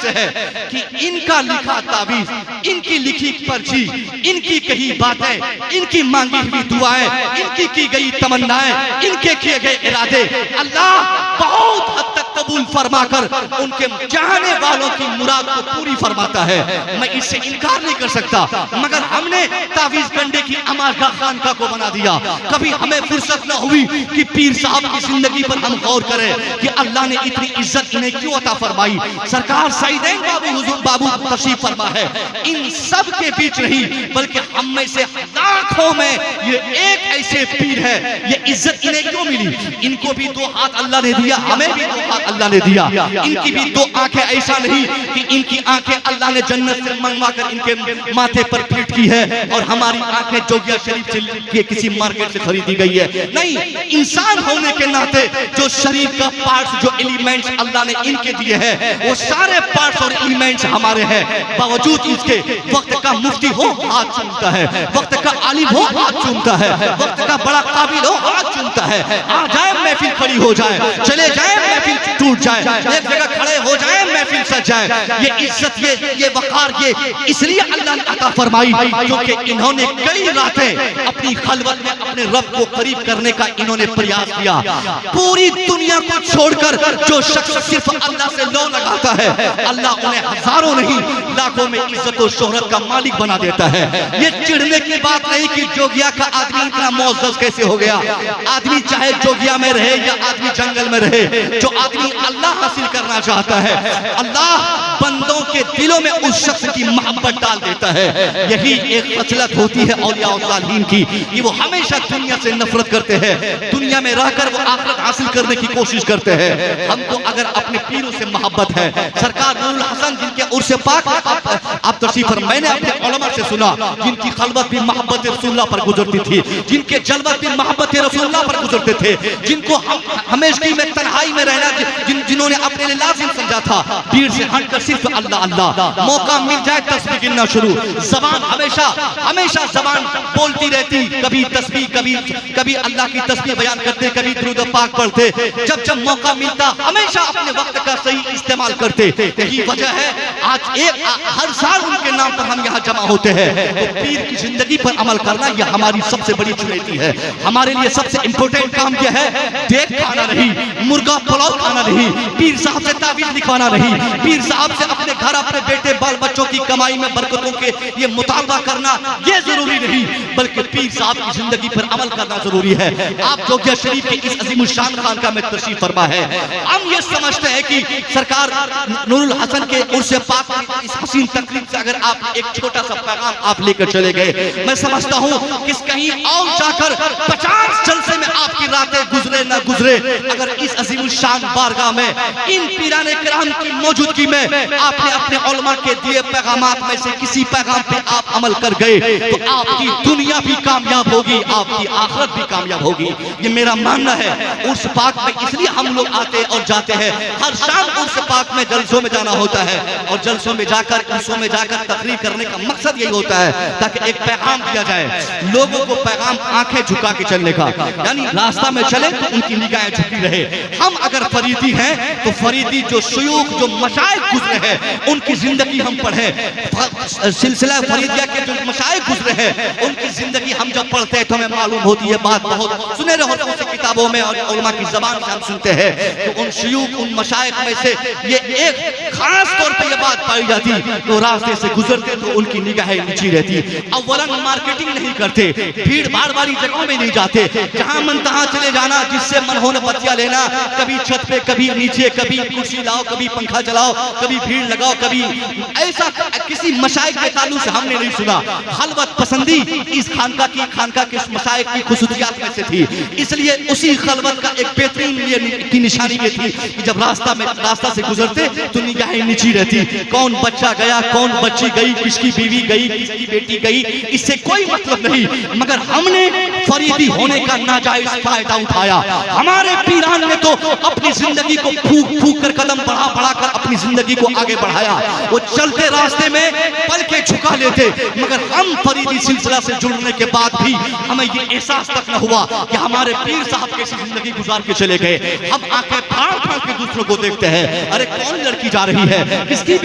کیسے ہے کہ ان کا لکھا تعویذ، ان کی لکھی پرچی، ان کی کہی باتیں، ان کی مانگی ہوئی دعائیں، ان کی گئی تمنائیں، ان کے کیے گئے ارادے اللہ بہت حد تک قبول فرما کر ان کے چاہنے والوں کی مراد کو پوری فرماتا ہے. میں اس سے انکار نہیں کر سکتا، مگر ہم نے تعویذ گنڈے کی امارگاہ خانقاہ کو بنا دیا. کبھی ہمیں فرصت نہ ہوئی کہ پیر صاحب کی زندگی پر ہم غور کریں کہ اللہ نے اتنی عزت انہیں کیوں عطا فرمائی. سرکار سعیدین بابو حضور بابو تشریف فرما ہے. ان سب کے بیچ نہیں بلکہ ہم میں سے لاکھوں میں یہ ایک ایسے پیر ہے. یہ عزت انہیں کیوں ملی؟ ان کو بھی دو ہاتھ اللہ نے دیا، ہمیں بھی دو ہاتھ اللہ نے دیا. ان کی بھی دو آنکھیں، ایسا نہیں کہ ان کی آنکھیں اللہ نے جنت سے منگوا کر ان کے ماتھے پر پھیٹ کی ہے اور ہماری آنکھیں جوگیا شریف سے کسی مارکیٹ سے خریدی گئی ہے. نہیں، انسان ہونے کے ناطے جو شریف کا پارٹس، جو ایلیمنٹس اللہ نے ان کے دیے ہیں، وہ سارے پارٹس اور ایلیمنٹس ہمارے ہیں. باوجود اس کے وقت کا مفتی ہو ہاتھ چومتا ہے، وقت کا عالم ہو ہاتھ چومتا ہے، وقت کا بڑا قابل ہو ہاتھ چومتا ہے. آ جائے محفل کھڑی ہو جائے، چلے جائے محفل ٹوٹ جائے، ایک جگہ کھڑے ہو جائے محفل سج جائے. یہ عزت، یہ وقار، یہ اس لیے اللہ نے عطا فرمائی کیونکہ انہوں نے کئی راتیں اپنی خلوت میں اپنے رب کو قریب کرنے کا انہوں نے پریاس کیا. پوری دنیا کو چھوڑ کر جو شخص صرف اللہ سے لو لگاتا ہے، اللہ انہیں ہزاروں نہیں لاکھوں میں عزت و شہرت کا مالک بنا دیتا ہے. یہ چڑھنے کی بات نہیں کہ جوگیا کا آدمی اتنا معزز کیسے ہو گیا. آدمی چاہے جوگیا میں رہے یا آدمی جنگل میں رہے، جو آدمی اللہ حاصل کرنا چاہتا ہے، اللہ بندوں کے دلوں میں اس شخص کی محبت ڈال دیتا ہے. یہی ایک خصلت ہوتی ہے اولیاء و صالحین کی کہ وہ ہمیشہ دنیا سے نفرت کرتے ہیں، دنیا میں رہ کر وہ آخرت حاصل کرنے کی کوشش کرتے ہیں. ہم کو اگر اپنے پیروں سے محبت ہے، سرکار نور الحسن جن کے عرس پاک آپ تشریف فرما، میں نے اپنے علماء سے سنا جن کی خلوت بھی محبت رسول اللہ پر گزرتی تھی، جن کے جلوت بھی محبت رسول اللہ پر گزرتے تھے، جن کو ہمیشہ میں تنہائی میں رہنا جنہوں نے اپنے لیے لازم سمجھا تھا، بھیڑ سے ہٹ کر صرف اللہ اللہ. موقع مل جائے تسبیح گننا شروع، زبان ہمیشہ زبان بولتی رہتی، کبھی تسبیح، کبھی اللہ کی تسبیح بیان کرتے، کبھی درود پاک پڑھتے. جب موقع ملتا ہمیشہ اپنے وقت کا صحیح استعمال کرتے. یہی وجہ ہے آج ہر سال ان کے نام پر ہم یہاں جمع ہوتے ہیں. تو پیر کی زندگی پر عمل کرنا یہ ہماری سب سے بڑی چنوتی ہے. ہمارے لیے سب سے امپورٹنٹ کام یہ ہے، دیکھ کھانا نہیں، مرغا پلاؤ کھانا نہیں، پیر صاحب سے تعویذ لکھوانا نہیں، پیر صاحب سے اپنے گھر اپنے بیٹے بال بچوں کی کمائی میں برکتوں کے یہ مطالبہ کرنا یہ ضروری نہیں، بلکہ پیر صاحب کی زندگی پر عمل کرنا ضروری ہے. آپ جوگیا شریف کے اس عظیم الشان خانقاہ میں تشریف فرما ہے. ہم یہ سمجھتے ہیں کہ سرکار نور الحسن کے عرس پاک اس حسین تقریب سے اگر آپ ایک چھوٹا سا پیغام آپ لے کر چلے گئے، میں سمجھتا ہوں کہ کہیں اور جا کر 50 جلسے میں آپ کی راتیں گزرے نہ گزرے، اگر اس عظیم الشان بارگاہ میں ان پیران کرام کی موجودگی میں آپ نے اپنے علماء کے دیے پیغامات میں سے کسی پیغام پہ آپ عمل کر گئے تو آپ کی دنیا بھی کامیاب ہوگی، آپ کی آخرت بھی کامیاب ہوگی. یہ میرا ماننا ہے. عرس پاک میں اس لیے ہم لوگ آتے اور جاتے ہیں، ہر شام عرس پاک میں جلسوں میں جانا ہوتا ہے اور جلسوں میں جا کر عرسوں میں جا کر تقریر کرنے کا مقصد یہی ہوتا ہے تاکہ ایک پیغام دیا جائے لوگوں کو، پیغام آنکھیں جھکا کے چلنے کا، یعنی راستہ میں چلے تو ان کی نگاہیں جھکی رہے. ہم اگر فریدی ہیں تو فریدی جو شیوخ، جو مشائخ گزرے ہیں ان کی زندگی ہم پڑھیں. سلسلہ فریدیہ کے جو مشائخ گزرے ہیں ان کی زندگی ہم جب پڑھتے ہیں تو ہمیں معلوم ہوتی ہے بات بہت سنہرے حروف سے کتابوں میں اور علماء کی زبان سے ہم سنتے ہیں کہ ان شیوخ، ان مشائخ میں سے یہ ایک خاص طور پہ یہ بات پائی جاتی تو راستے سے گزرتے تو ان کی نگاہیں نیچی رہتی. اولاً مارکیٹنگ نہیں کرتے، بھیڑ بھاڑ والی جگہوں میں نہیں جاتے، جہاں من تہاں چلے جانا، جس سے من ہو بتیا لینا، کبھی چھت پہ کبھی نیچے، کبھی کرسی لاؤ کبھی پنکھا چلاؤ، کبھی بھیڑ لگاؤ، کبھی ایسا کسی مشائخ کے تعلق سے ہم نے نہیں سنا. خلوت پسندی اس خانقاہ کے مشائخ کی خصوصیات میں سے تھی، اس لیے اسی خلوت کا ایک بہترین کی نشانی یہ تھی کہ جب راستہ سے گزرتے تو نگاہیں نیچی رہتی. کون بچہ گیا، کون بچی گئی، کس کی بیوی گئی، کس کی بیٹی گئی، اس سے کوئی مطلب نہیں، مگر ہم نے فریدی ہونے کا ناجائز فائدہ اٹھایا. ہمارے پیران نے تو اپنی زندگی کو پھونک کر قدم بڑھا کر اپنی زندگی کو آگے بڑھایا. وہ چلتے راستے میں پلکیں جھکا لیتے، مگر ہم فریدی سلسلہ سے جڑنے کے بعد بھی ہمیں یہ احساس تک نہ ہوا کہ ہمارے پیر صاحب کیسی زندگی گزار کے چلے گئے. ہم آنکھیں پھاڑ کے دوسروں کو دیکھتے ہیں، ارے کون لڑکی جا رہی ہے، کس کی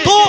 2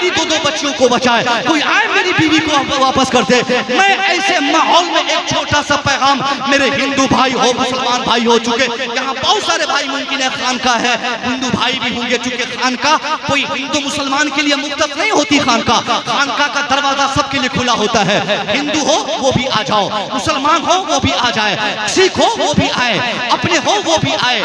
میری دو بچیوں کو بچائے, کوئی آئے میری بیوی کو واپس کر دے. میں ایسے ماحول میں ایک چھوٹا سا پیغام میرے ہندو بھائی ہو, مسلمان بھائی ہو چکے, یہاں بہت سارے بھائی ممکن ہے خانقاہ ہے, ہندو بھائی بھی ہوں گے, چونکہ خانقاہ کوئی ہندو مسلمان کے لیے مختص نہیں ہوتی. خانقاہ کا دروازہ سب کے لیے کھلا ہوتا ہے. ہندو ہو وہ بھی آ جاؤ, مسلمان ہو وہ بھی آ جائے, سکھ ہو وہ بھی آئے, اپنے ہو وہ بھی آئے,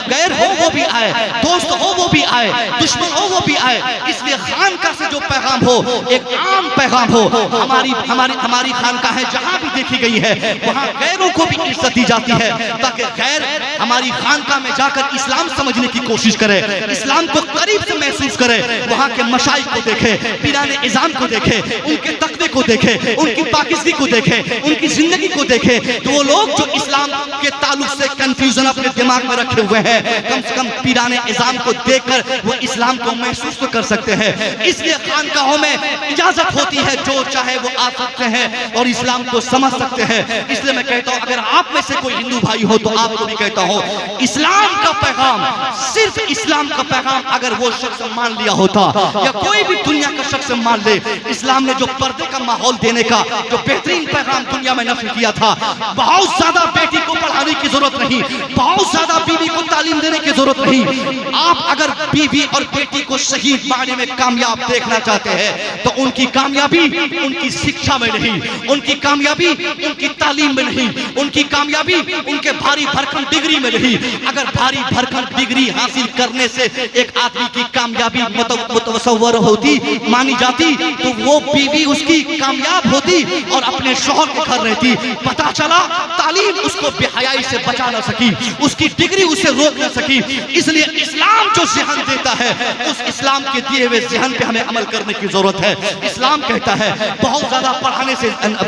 غیر ہو وہ بھی آئے, دوست ہو وہ بھی آئے, دشمن ہو وہ بھی آئے. اس لیے خانقاہ سے جو پیغام ہو ایک عام پیغام ہو. ہماری خانقاہ جہاں بھی دیکھی گئی ہے وہاں غیروں کو بھی عزت دی جاتی ہے, تاکہ غیر ہماری خانقاہ میں جا کر اسلام سمجھنے کی کوشش کرے, اسلام کو قریب سے محسوس کرے, وہاں کے مشائخ کو دیکھے, پیران اعظام کو دیکھے, ان کے تقوی کو دیکھے, ان کی پاکیزگی کو دیکھے, ان کی زندگی کو دیکھے. تو وہ لوگ جو اسلام کے تعلق سے کنفیوژن اپنے دماغ میں رکھے ہوئے ہیں, کم سے کم پیران اعظام کو دیکھ کر وہ اسلام کو محسوس تو کر سکتے ہیں. اس لیے خانقاہوں میں اجازت ہوتی ہے, جو چاہے وہ آ سکتے ہیں اور اسلام کو سمجھ سکتے ہیں. اس لیے میں کہتا ہوں اگر آپ میں سے کوئی ہندو بھائی ہو تو آپ کو بھی کہتا ہوں, اسلام کا پیغام, صرف اسلام کا پیغام اگر وہ شخص مان لیا ہوتا, یا کوئی بھی دنیا کا شخص مان لے, اسلام نے جو پردے کا ماحول دینے کا جو بہترین پیغام دنیا میں نشر کیا تھا, بہت زیادہ بیٹی کو پڑھانے کی ضرورت نہیں, بہت زیادہ بیوی کو تعلیم دینے کی ضرورت نہیں. آپ اگر بیوی اور بیٹی کو صحیح معنی میں کامیاب دیکھنا چاہتے ہیں تو ان کی کامیابی ان کی شکشا میں نہیں, ان کی کامیابی ان کی تعلیم میں نہیں, ان کی کامیابی ان کے بھاری بھرکم ڈگری میں نہیں. اگر بھاری بھرکم ڈگری حاصل کرنے سے ایک آدمی کی کامیابی متصور ہوتی, مانی جاتی, تو وہ بیوی اس کی کامیاب ہوتی اور اپنے شوہر کے گھر رہتی. پتا چلا تعلیم اس کو بے حیائی سے بچا نہ سکی, اس کی ڈگری اسے روک نہ سکی. اس لیے اسلام جو ذہن دیتا ہے اس اسلام کے دیے ہوئے ذہن پہ ہمیں عمل کرنے کی ضرورت ہے. اسلام کہتا ہے بہت زیادہ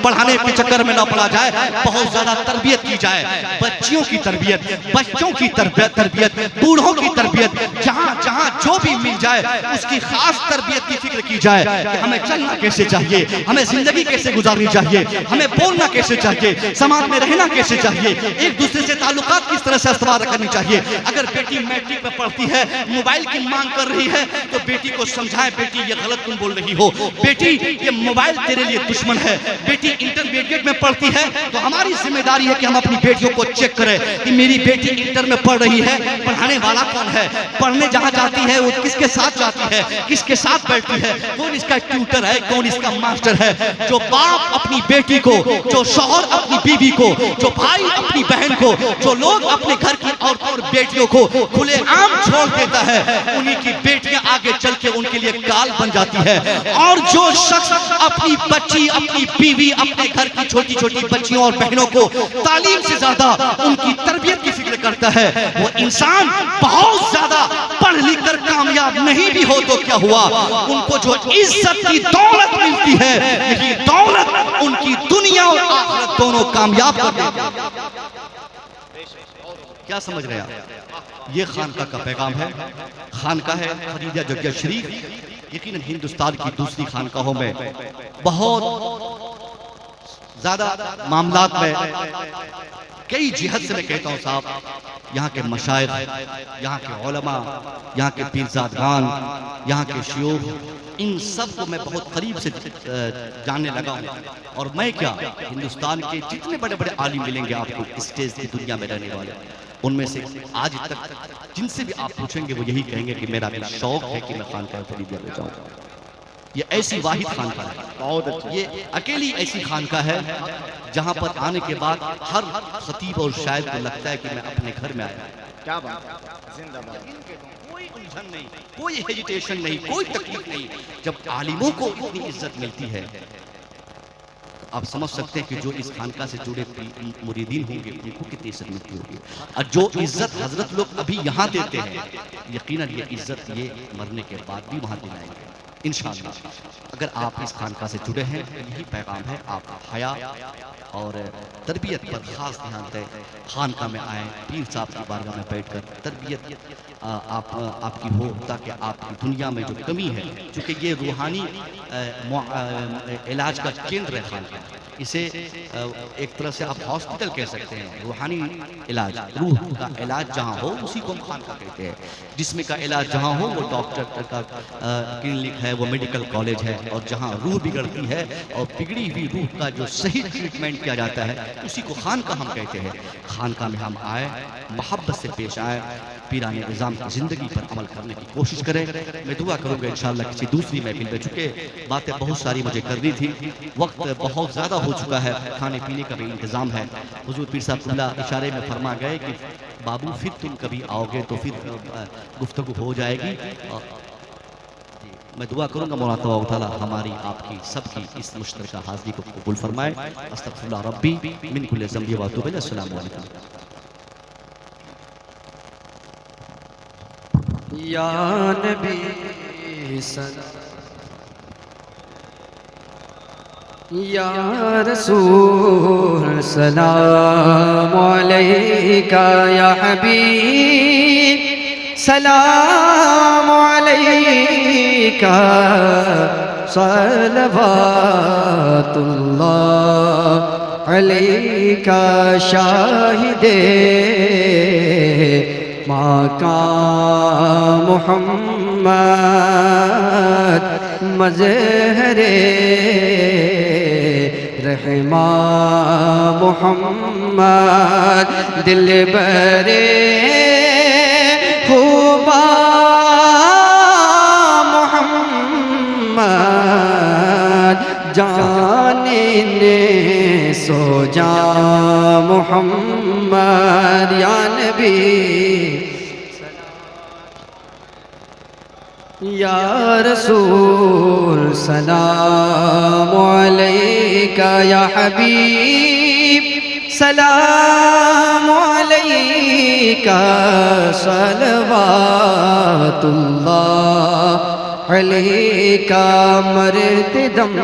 پڑھانے کے چکر میں نہ پڑا جائے, بہت زیادہ تربیت کی جائے, بچیوں کی تربیت, بچوں کی تربیت, بوڑھوں کی تربیت, جہاں جہاں جو بھی مل جائے اس کی خاص تربیت کی فکر کی جائے کہ ہمیں چلنا کیسے چاہیے, ہمیں زندگی کیسے گزارنی چاہیے, ہمیں بولنا کیسے چاہیے, سماج میں رہنا کیسے چاہیے, ایک دوسرے سے تعلقات کس طرح سے استوار کرنی چاہیے. اگر بیٹی میٹرک میں پڑھتی ہے, موبائل کی مانگ کر رہی ہے, تو بیٹی کو سمجھائے, بیٹی یہ غلط تم بول رہی ہو, بیٹی یہ موبائل تیرے لیے دشمن ہے. بیٹی انٹرمیڈیٹ میں پڑھتی ہے تو ہماری ذمہ داری ہے کہ ہم اپنی بیٹیوں کو چیک کریں کہ میری بیٹی انٹر میں پڑھ رہی ہے, پڑھانے والا کون ہے, پڑھنے جہاں جاتی ہے وہ کس کے ساتھ جاتی ہے, کس کے ساتھ بیٹھتی ہے, کون اس کا ٹیوٹر ہے, کون اس کا ماسٹر ہے. جو باپ اپنی بیٹی کو, جو شوہر اپنی بیوی کو, جو بھائی اپنی بہن کو, جو لوگ اپنے گھر کی عورتوں اور بیٹیوں کو کھلے عام چھوڑ دیتا ہے, انہی کی بیٹیاں آگے چل کے ان کے لیے کال بن جاتی ہے. اور جو شخص اپنی بچی, اپنی بیوی, اپنے گھر کی چھوٹی چھوٹی بچیوں اور بہنوں کو تعلیم سے زیادہ ان کی تربیت کی فکر کرتا ہے, وہ انسان بہت زیادہ پڑھ لکھ کر کامیاب نہیں بھی ہو تو کیا ہوا, ان کو جو عزت کی دولت ملتی ہے, یہی دولت ان کی دنیا اور آخرت دونوں کامیاب کر دیتی ہے. کیا سمجھ رہے ہیں آپ؟ یہ خانقاہ کا پیغام ہے. خانقاہ ہے خدیجہ جگہ شریف, یقیناً ہندوستان کی دوسری خانقاہوں میں بہت زیادہ معاملات میں کئی جہت سے میں کہتا ہوں صاحب, یہاں کے مشائخ, یہاں کے علماء, یہاں کے پیرزادگان, یہاں کے شیوخ, ان سب کو میں بہت قریب سے جاننے لگا ہوں. اور میں کیا, ہندوستان کے جتنے بڑے بڑے عالم ملیں گے آپ کو اسٹیج کی دنیا میں رہنے والے, ان میں سے آج تک جن سے بھی آپ پوچھیں گے وہ یہی کہیں گے کہ میرا شوق ہے کہ میں خانقاہ خدیجہ میں جاؤں. یہ ایسی واحد خانقاہ ہے, یہ اکیلی ایسی خانقاہ ہے جہاں پر آنے کے بعد ہر خطیب اور شاعر کو لگتا ہے کہ میں اپنے گھر میں آیا. کیا بات ہے, زندہ باد. کوئی الجھن نہیں, کوئی ہیجیٹیشن نہیں, کوئی تکلیف نہیں. جب عالموں کو اتنی عزت ملتی ہے آپ سمجھ سکتے ہیں کہ جو اس خانقاہ سے جڑے مریدین ہوں گے ان کو کتنی عزت ملتی ہوگی. اور جو عزت حضرت لوگ ابھی یہاں دیتے ہیں, یقیناً یہ عزت یہ مرنے کے بعد بھی وہاں دلائیں گے انشاءاللہ. اگر آپ اس خانقاہ سے جڑے ہیں یہی پیغام ہے, آپ حیا اور تربیت پر خاص دھیان دیں. خانقاہ میں آئیں, پیر صاحب کی بارگاہ میں بیٹھ کر تربیت آپ کی ہو, تاکہ آپ کی دنیا میں جو کمی ہے, چونکہ یہ روحانی علاج کا کیندر ہے خانقاہ. اسے ایک طرح سے آپ ہاسپٹل کہہ سکتے ہیں، روحانی علاج، روح کا علاج جہاں ہو اسی کو ہم خانقاہ کہتے ہیں۔ جسم کا علاج جہاں ہو وہ ڈاکٹر کا کلینک ہے، وہ میڈیکل کالج ہے، اور جہاں روح بگڑتی ہے اور بگڑی ہوئی روح کا جو صحیح ٹریٹمنٹ کیا جاتا ہے اسی کو خانقاہ ہم کہتے ہیں۔ خانقاہ میں ہم آئے، محبت سے پیش آئے، پیران نظام کی زندگی پر عمل کرنے کی کوشش کریں۔ میں دعا کروں گا انشاءاللہ کسی دوسری محفل میں، چکے باتیں بہت ساری مجھے کرنی تھی، وقت بہت زیادہ ہو چکا ہے، کھانے پینے کا بھی انتظام ہے۔ حضور پیر صاحب اللہ اشارے میں فرما گئے کہ بابو پھر تم کبھی آؤ گے تو پھر گفتگو ہو جائے گی۔ میں دعا کروں گا مولا تبارک و تعالی ہماری آپ کی سب کی اس مشترکہ حاضری کو قبول فرمائے۔ استغفر اللہ ربی من کل ذنب و اتوب الیہ۔ السلام علیکم۔ یا نبی یا رسول سلام علیکہ، یا حبیب سلام علیکہ، صلوات اللہ علیکہ، شاہد مقام محمد، مظہر رحمہ محمد، دلبر خوبا محمد، جاننے سو جا محمد، یا نبی یا رسول سلام علیکہ، یا حبیب سلام علیکہ، صلوات اللہ علیکہ، مرتے دم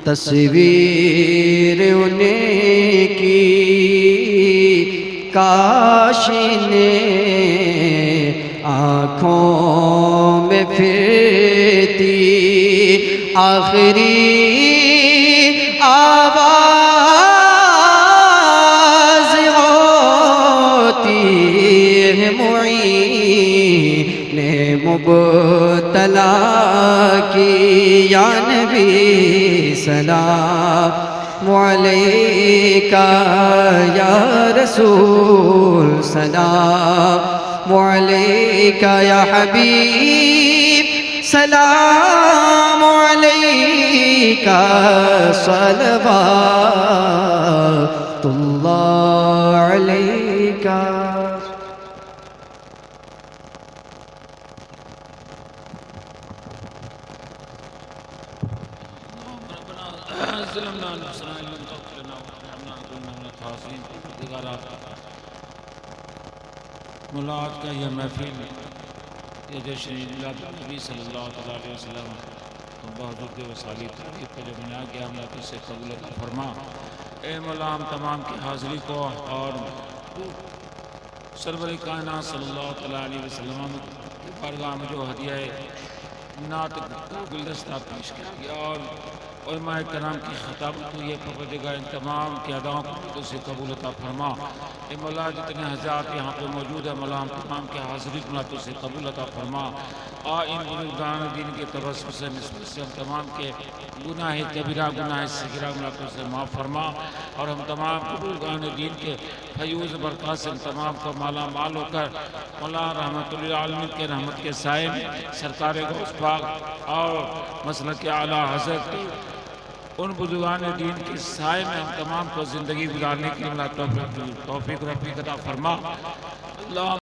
تصویر انہیں کی کاش آنکھوں میں پھرتی آخری آواز ہوتی ہے، معین مبتلا کی، یا نبی سلام علیکہ، یا رسول سلام علیکہ، یا حبیب سلام علیکہ، صلوات اللہ علیکہ۔ مولا آج کا یہ محفل، یہ جشن میلاد النبی صلی اللہ علیہ وسلم تو بہت وسالی تعریف کا جو بنا گیا ہم نے سے قبول فرما۔ اے مولا ہم تمام کی حاضری کو اور سرور کائنات صلی اللہ علیہ وسلم کی بارگاہ میں جو ہدیہ نعت کا گلدستہ پیش کیا گیا، اور علماء کرام کی خطابت کو یہ پروردگار ان تمام کی اداؤں کو سے قبول عطا فرما۔ اے مولا جتنے حضرات یہاں پہ موجود ہیں مولا ہم تمام کی حاضری کو تو سے قبول عطا فرما۔ ان بزرگان دین کے توسط سے نسبت سے ہم تمام کے گناہ کبیرہ گناہ صغیرہ ملاقوں سے معاف فرما، اور ہم تمام بزرگان دین کے فیوز برکات سے ہم تمام کو مالا مال ہو کر مولا رحمت للعالمین کے رحمت کے سائے میں سرکار غوث پاک اور مسلک اعلیٰ حضرت ان بزرگان دین کے سائے میں ہم تمام کو زندگی گزارنے کی توفیق رفیق عطا فرما۔ اللہ